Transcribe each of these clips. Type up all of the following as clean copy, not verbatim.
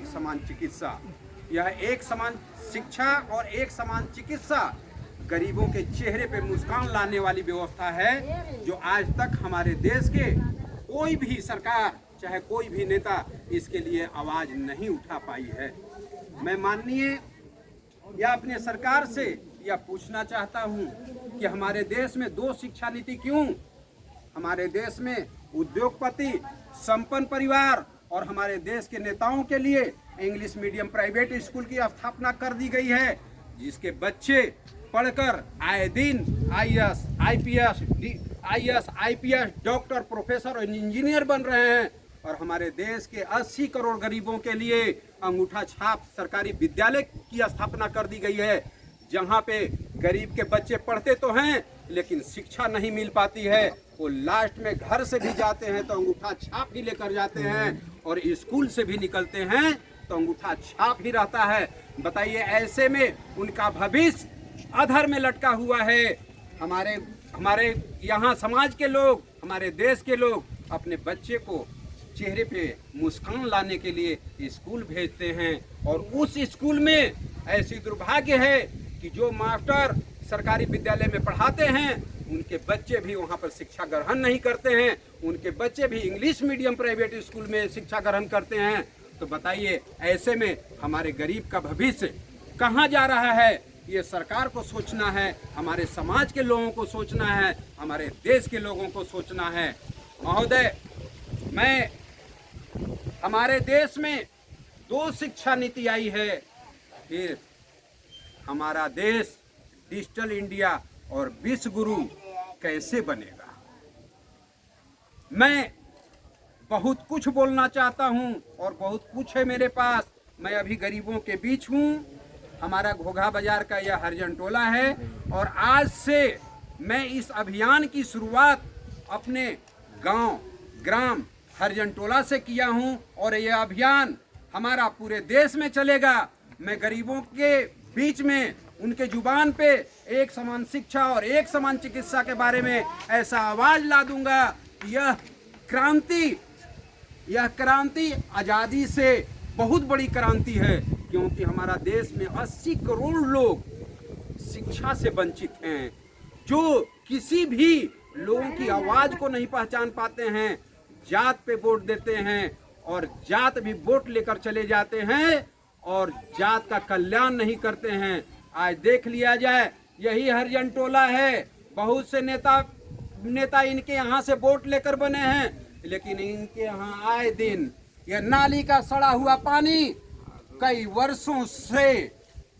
समान चिकित्सा। यह एक समान शिक्षा और एक समान चिकित्सा गरीबों के चेहरे पे मुस्कान लाने वाली व्यवस्था है, जो आज तक हमारे देश के कोई भी सरकार चाहे कोई भी नेता इसके लिए आवाज नहीं उठा पाई है। मैं माननीय या अपने सरकार से यह पूछना चाहता हूं कि हमारे देश में दो शिक्षा नीति क्यों? हमारे देश में उद्योगपति, संपन्न परिवार और हमारे देश के नेताओं के लिए इंग्लिश मीडियम प्राइवेट स्कूल की स्थापना कर दी गई है, जिसके बच्चे पढ़कर आए दिन आईएएस, आईपीएस, डॉक्टर, प्रोफेसर और इंजीनियर बन रहे हैं। और हमारे देश के 80 करोड़ गरीबों के लिए अंगूठा छाप सरकारी विद्यालय की स्थापना कर दी गई है, जहां पे गरीब के बच्चे पढ़ते तो हैं लेकिन शिक्षा नहीं मिल पाती है। वो लास्ट में घर से भी जाते हैं तो अंगूठा छाप ही लेकर जाते हैं, और स्कूल से भी निकलते हैं तो अंगूठा छाप ही रहता है। बताइए, ऐसे में उनका भविष्य अधर में लटका हुआ है। हमारे यहाँ समाज के लोग, हमारे देश के लोग अपने बच्चे को चेहरे पे मुस्कान लाने के लिए स्कूल भेजते हैं, और उस स्कूल में ऐसी दुर्भाग्य है कि जो मास्टर सरकारी विद्यालय में पढ़ाते हैं उनके बच्चे भी वहाँ पर शिक्षा ग्रहण नहीं करते हैं, उनके बच्चे भी इंग्लिश मीडियम प्राइवेट स्कूल में शिक्षा ग्रहण करते हैं। तो बताइए, ऐसे में हमारे गरीब का भविष्य कहाँ जा रहा है? ये सरकार को सोचना है, हमारे समाज के लोगों को सोचना है, हमारे देश के लोगों को सोचना है। महोदय, हमारे देश में दो शिक्षा नीति आई है, फिर हमारा देश डिजिटल इंडिया और विश्व गुरु कैसे बनेगा? मैं बहुत कुछ बोलना चाहता हूं और बहुत कुछ है मेरे पास। मैं अभी गरीबों के बीच हूं। हमारा घोघा बाजार का यह हरिजन टोला है, और आज से मैं इस अभियान की शुरुआत अपने गांव ग्राम हरिजन टोला से किया हूं, और यह अभियान हमारा पूरे देश में चलेगा। मैं गरीबों के बीच में उनके जुबान पे एक समान शिक्षा और एक समान चिकित्सा के बारे में ऐसा आवाज ला दूंगा कि यह क्रांति आज़ादी से बहुत बड़ी क्रांति है, क्योंकि हमारा देश में 80 करोड़ लोग शिक्षा से वंचित हैं, जो किसी भी लोगों की आवाज को नहीं पहचान पाते हैं, जात पे वोट देते हैं और जात भी वोट लेकर चले जाते हैं और जात का कल्याण नहीं करते हैं। आज देख लिया जाए, यही हरिजन टोला है, बहुत से नेता इनके यहाँ से वोट लेकर बने हैं, लेकिन इनके यहाँ आए दिन यह नाली का सड़ा हुआ पानी कई वर्षों से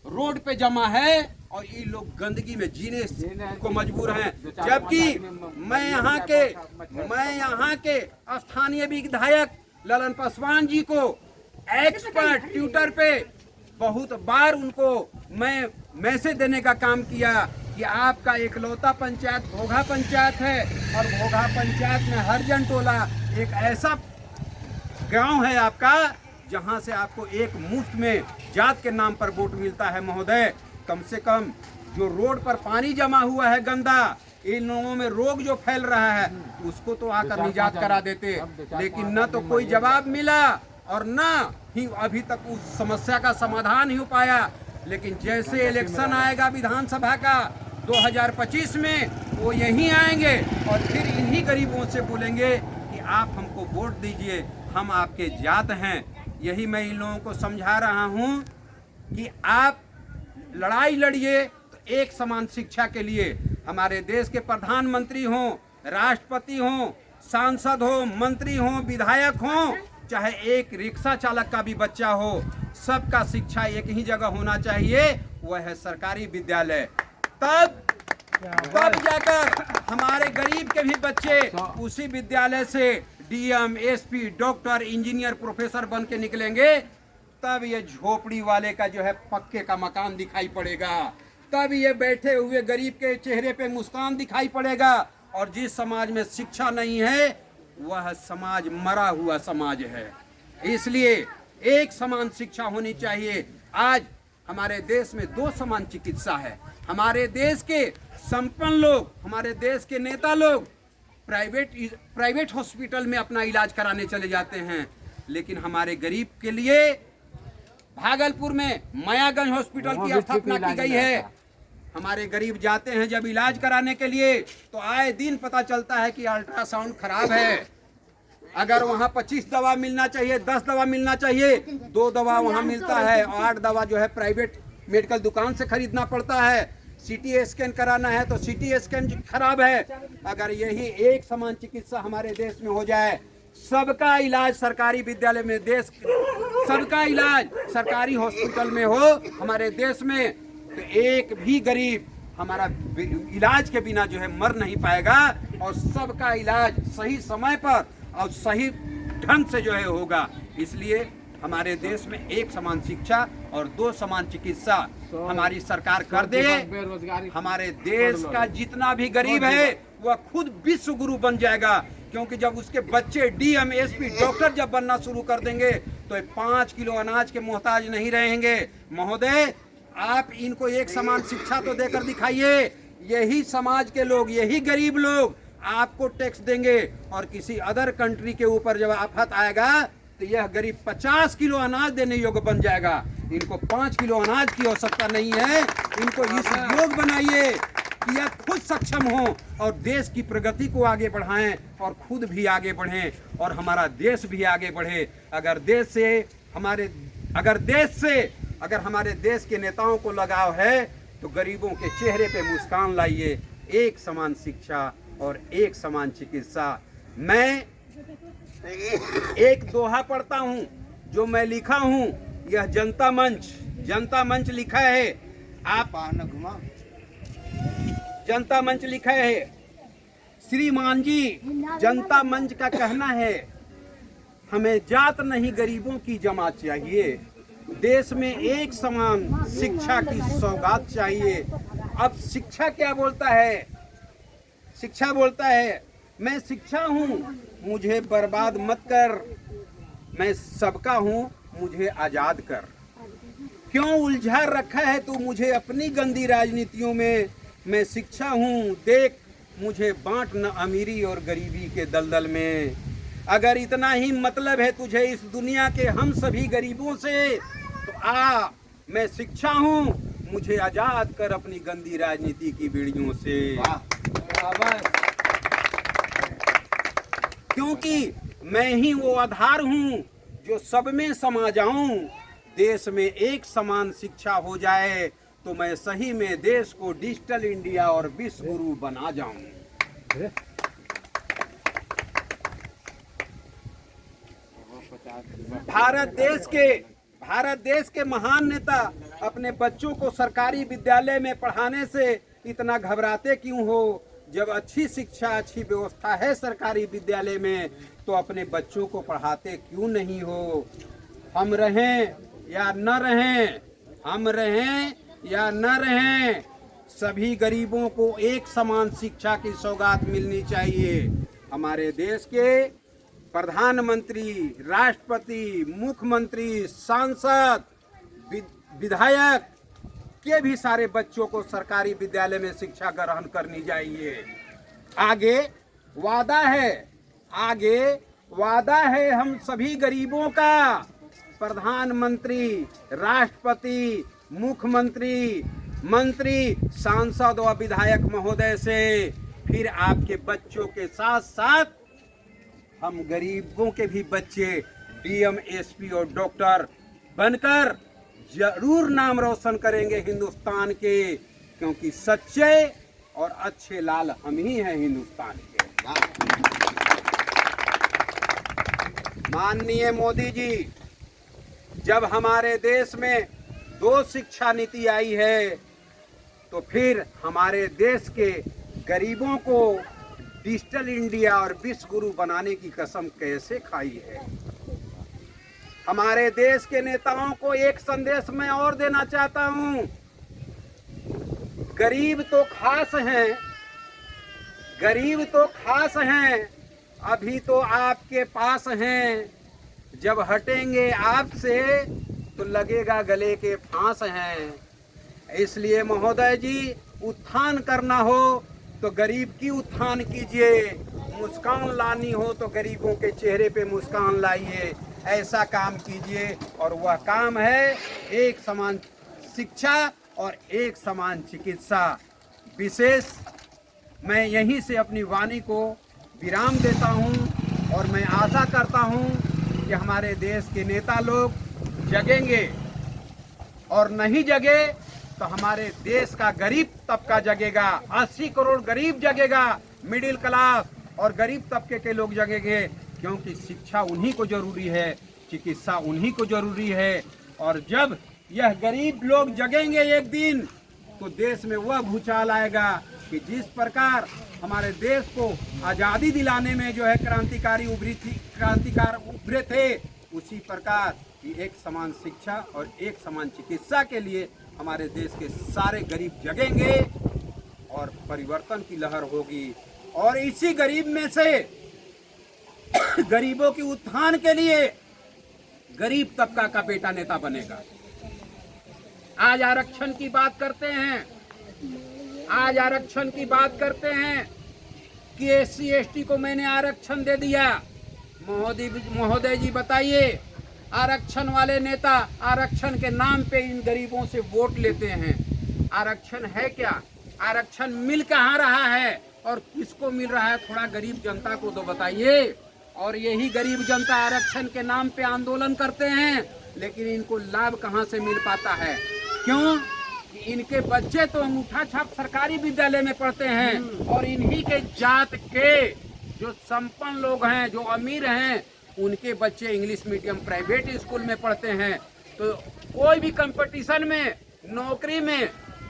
रोड पे जमा है और ये लोग गंदगी में जीने को मजबूर हैं। जबकि मैं यहाँ के स्थानीय विधायक ललन पासवान जी को एक्सपर्ट ट्विटर पे बहुत बार उनको मैं मैसेज देने का काम किया कि आपका इकलौता पंचायत घोघा पंचायत है, और घोघा पंचायत में हरिजन टोला एक ऐसा गांव है आपका जहां से आपको एक मुफ्त में जात के नाम पर वोट मिलता है। महोदय, कम से कम जो रोड पर पानी जमा हुआ है गंदा, इन लोगों में रोग जो फैल रहा है उसको तो आकर निजात करा देते, लेकिन न तो कोई जवाब मिला और न ही अभी तक उस समस्या का समाधान ही हो पाया। लेकिन जैसे इलेक्शन आएगा विधानसभा का 2025 में, वो यहीं आएंगे और फिर इन्हीं गरीबों से बोलेंगे कि आप हमको वोट दीजिए, हम आपके जात हैं। यही मैं इन लोगों को समझा रहा हूं कि आप लड़ाई लड़िए तो एक समान शिक्षा के लिए। हमारे देश के प्रधानमंत्री हों, राष्ट्रपति हों, सांसद हो, मंत्री हो, विधायक हो, चाहे एक रिक्शा चालक का भी बच्चा हो, सबका शिक्षा एक ही जगह होना चाहिए, वह है सरकारी विद्यालय। तब जाकर हमारे गरीब के भी बच्चे उसी विद्यालय से DM, SP, doctor, engineer, professor बन के निकलेंगे। तब ये झोपड़ी वाले का जो है पक्के का मकान दिखाई पड़ेगा, तब ये बैठे हुए गरीब के चेहरे पे मुस्कान दिखाई पड़ेगा। और जिस समाज में शिक्षा नहीं है वह समाज मरा हुआ समाज है। इसलिए एक समान शिक्षा होनी चाहिए। आज हमारे देश में दो समान चिकित्सा है। हमारे देश के संपन्न लोग, हमारे देश के नेता लोग प्राइवेट हॉस्पिटल में अपना इलाज कराने चले जाते हैं, लेकिन हमारे गरीब के लिए भागलपुर में मायागंज हॉस्पिटल की स्थापना की गई है। हमारे गरीब जाते हैं जब इलाज कराने के लिए तो आए दिन पता चलता है कि अल्ट्रासाउंड खराब है। अगर वहाँ 25 दवा मिलना चाहिए, 10 दवा मिलना चाहिए, 2 दवा वहाँ मिलता है और 8 दवा जो है प्राइवेट मेडिकल दुकान से खरीदना पड़ता है। सीटी स्कैन कराना है तो सीटी स्कैन खराब है। अगर यही एक समान चिकित्सा हमारे देश में हो जाए, सबका इलाज सरकारी विद्यालय में, देश सबका इलाज सरकारी हॉस्पिटल में हो हमारे देश में, तो एक भी गरीब हमारा इलाज के बिना जो है मर नहीं पाएगा और सबका इलाज सही समय पर और सही ढंग से जो है होगा। इसलिए हमारे देश में एक समान शिक्षा और 2 समान चिकित्सा हमारी सरकार कर दे। हमारे देश का जितना भी गरीब है वह खुद विश्व गुरु बन जाएगा, क्योंकि जब उसके बच्चे डीएम, एसपी, डॉक्टर जब बनना शुरू कर देंगे तो 5 किलो अनाज के मोहताज नहीं रहेंगे। महोदय, आप इनको एक समान शिक्षा तो देकर दिखाइए। यही समाज के लोग, यही गरीब लोग आपको टैक्स देंगे और किसी अदर कंट्री के ऊपर जब आफत आएगा तो यह गरीब 50 किलो अनाज देने योग्य बन जाएगा। इनको 5 किलो अनाज की आवश्यकता नहीं है। इनको इस योग बनाइए कि यह खुद सक्षम हो और देश की प्रगति को आगे बढ़ाएं और खुद भी आगे बढ़ें और हमारा देश भी आगे बढ़े। अगर हमारे देश के नेताओं को लगाव है तो गरीबों के चेहरे पे मुस्कान लाइए। एक समान शिक्षा और एक समान चिकित्सा। मैं एक दोहा पढ़ता हूँ जो मैं लिखा हूँ, यह जनता मंच लिखा है। आप जनता मंच लिखा है। श्रीमान जी, जनता मंच का कहना है हमें जात नहीं गरीबों की जमात चाहिए, देश में एक समान शिक्षा की सौगात चाहिए। अब शिक्षा क्या बोलता है? शिक्षा बोलता है मैं शिक्षा हूँ, मुझे बर्बाद मत कर, मैं सबका हूँ, मुझे आजाद कर। क्यों उलझा रखा है तू मुझे अपनी गंदी राजनीतियों में? मैं शिक्षा हूँ, देख मुझे बांट न अमीरी और गरीबी के दलदल में। अगर इतना ही मतलब है तुझे इस दुनिया के हम सभी गरीबों से, तो आ, मैं शिक्षा हूँ, मुझे आजाद कर अपनी गंदी राजनीति की बीड़ियों से। क्योंकि मैं ही वो आधार हूँ जो सब में समा जाऊं। देश में एक समान शिक्षा हो जाए तो मैं सही में देश को डिजिटल इंडिया और विश्व गुरु बना जाऊं। भारत देश के महान नेता अपने बच्चों को सरकारी विद्यालय में पढ़ाने से इतना घबराते क्यों हो? जब अच्छी शिक्षा, अच्छी व्यवस्था है सरकारी विद्यालय में तो अपने बच्चों को पढ़ाते क्यों नहीं हो? हम रहें या न रहें, हम रहें या न रहें, सभी गरीबों को एक समान शिक्षा की सौगात मिलनी चाहिए। हमारे देश के प्रधानमंत्री, राष्ट्रपति, मुख्यमंत्री, सांसद, विधायक के भी सारे बच्चों को सरकारी विद्यालय में शिक्षा ग्रहण करनी चाहिए। आगे वादा है हम सभी गरीबों का, प्रधानमंत्री, राष्ट्रपति, मुख्यमंत्री, मंत्री, सांसद और विधायक महोदय से। फिर आपके बच्चों के साथ साथ हम गरीबों के भी बच्चे डीएम, एसपी और डॉक्टर बनकर जरूर नाम रोशन करेंगे हिंदुस्तान के, क्योंकि सच्चे और अच्छे लाल हम ही हैं हिंदुस्तान के। माननीय मोदी जी, जब हमारे देश में 2 शिक्षा नीति आई है तो फिर हमारे देश के गरीबों को डिजिटल इंडिया और विश्व गुरु बनाने की कसम कैसे खाई है? हमारे देश के नेताओं को एक संदेश मैं और देना चाहता हूं। गरीब तो खास हैं, अभी तो आपके पास हैं, जब हटेंगे आपसे तो लगेगा गले के फांस हैं। इसलिए महोदय जी, उत्थान करना हो तो गरीब की उत्थान कीजिए, मुस्कान लानी हो तो गरीबों के चेहरे पे मुस्कान लाइए। ऐसा काम कीजिए, और वह काम है एक समान शिक्षा और एक समान चिकित्सा। विशेष मैं यहीं से अपनी वाणी को विराम देता हूं, और मैं आशा करता हूं कि हमारे देश के नेता लोग जगेंगे, और नहीं जगे तो हमारे देश का गरीब तबका जगेगा। 80 करोड़ गरीब जगेगा, मिडिल क्लास और गरीब तबके के लोग जगेंगे, क्योंकि शिक्षा उन्हीं को जरूरी है, चिकित्सा उन्हीं को जरूरी है। और जब यह गरीब लोग जगेंगे एक दिन, तो देश में वह भूचाल आएगा कि जिस प्रकार हमारे देश को आज़ादी दिलाने में जो है क्रांतिकार उभरे थे, उसी प्रकार कि एक समान शिक्षा और एक समान चिकित्सा के लिए हमारे देश के सारे गरीब जगेंगे और परिवर्तन की लहर होगी। और इसी गरीब में से गरीबों की उत्थान के लिए गरीब तबका का बेटा नेता बनेगा। आज आरक्षण की बात करते हैं, आज आरक्षण की बात करते हैं कि SC ST को मैंने आरक्षण दे दिया। महोदय जी बताइए, आरक्षण वाले नेता आरक्षण के नाम पे इन गरीबों से वोट लेते हैं। आरक्षण है क्या? आरक्षण मिल कहाँ रहा है और किसको मिल रहा है? थोड़ा गरीब जनता को तो बताइए। और यही गरीब जनता आरक्षण के नाम पे आंदोलन करते हैं, लेकिन इनको लाभ कहाँ से मिल पाता है? क्यों? कि इनके बच्चे तो अंगूठा छाप सरकारी विद्यालय में पढ़ते हैं, और इन्हीं के जात के जो संपन्न लोग हैं, जो अमीर हैं, उनके बच्चे इंग्लिश मीडियम प्राइवेट स्कूल में पढ़ते हैं। तो कोई भी कंपटीशन में, नौकरी में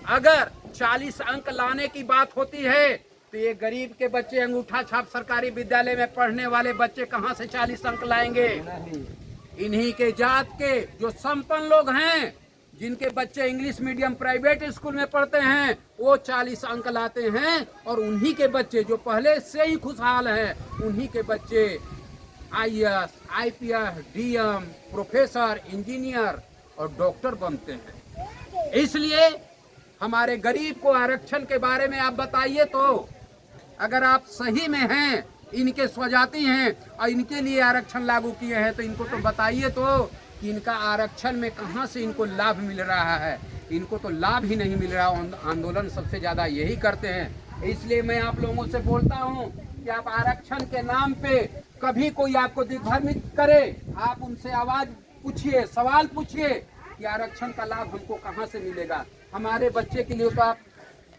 अगर 40 अंक लाने की बात होती है, तो ये गरीब के बच्चे अंगूठा छाप सरकारी विद्यालय में पढ़ने वाले बच्चे कहाँ से 40 अंक लाएंगे? इन्हीं के जात के जो संपन्न लोग हैं, जिनके बच्चे इंग्लिश मीडियम प्राइवेट स्कूल में पढ़ते हैं, वो 40 अंक लाते हैं, और उन्हीं के बच्चे जो पहले से ही खुशहाल हैं, उन्हीं के बच्चे IAS, IPS, DM, professor, engineer और डॉक्टर बनते हैं। इसलिए हमारे गरीब को आरक्षण के बारे में आप बताइए। तो अगर आप सही में हैं, इनके स्वजाति हैं और इनके लिए आरक्षण लागू किए हैं, तो इनको तो बताइए तो कि इनका आरक्षण में कहाँ से इनको लाभ मिल रहा है। इनको तो लाभ ही नहीं मिल रहा। आंदोलन सबसे ज़्यादा यही करते हैं। इसलिए मैं आप लोगों से बोलता हूँ कि आप आरक्षण के नाम पे कभी कोई आपको दिग्भ्रमित करे, आप उनसे आवाज़ पूछिए, सवाल पूछिए कि आरक्षण का लाभ हमको कहाँ से मिलेगा। हमारे बच्चे के लिए तो आप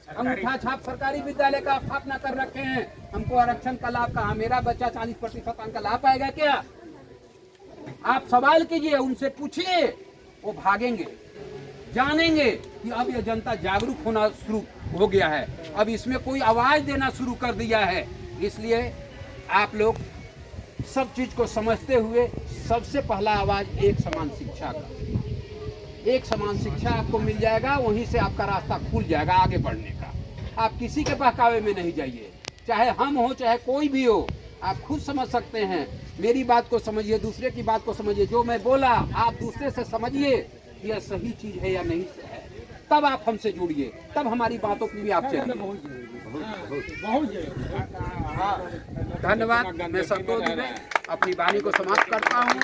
अंगूठा छाप सरकारी विद्यालय का स्थापना कर रखे हैं, हमको आरक्षण का लाभ कहाँ? मेरा बच्चा 40% अंक का लाभ पाएगा क्या? आप सवाल कीजिए, उनसे पूछिए, वो भागेंगे। जानेंगे कि अब यह जनता जागरूक होना शुरू हो गया है, अब इसमें कोई आवाज देना शुरू कर दिया है। इसलिए आप लोग सब चीज को समझते हुए सबसे पहला आवाज एक समान शिक्षा का, एक समान शिक्षा आपको मिल जाएगा, वहीं से आपका रास्ता खुल जाएगा आगे बढ़ने का। आप किसी के बहकावे में नहीं जाइए, चाहे हम हो चाहे कोई भी हो, आप खुद समझ सकते हैं। मेरी बात को समझिए, दूसरे की बात को समझिए। जो मैं बोला आप दूसरे से समझिए कि यह सही चीज है या नहीं है, तब आप हमसे जुड़िए, तब हमारी बातों की भी आप चलिए। धन्यवाद। मैं संतोष दुबे अपनी वाणी को समाप्त करता हूँ।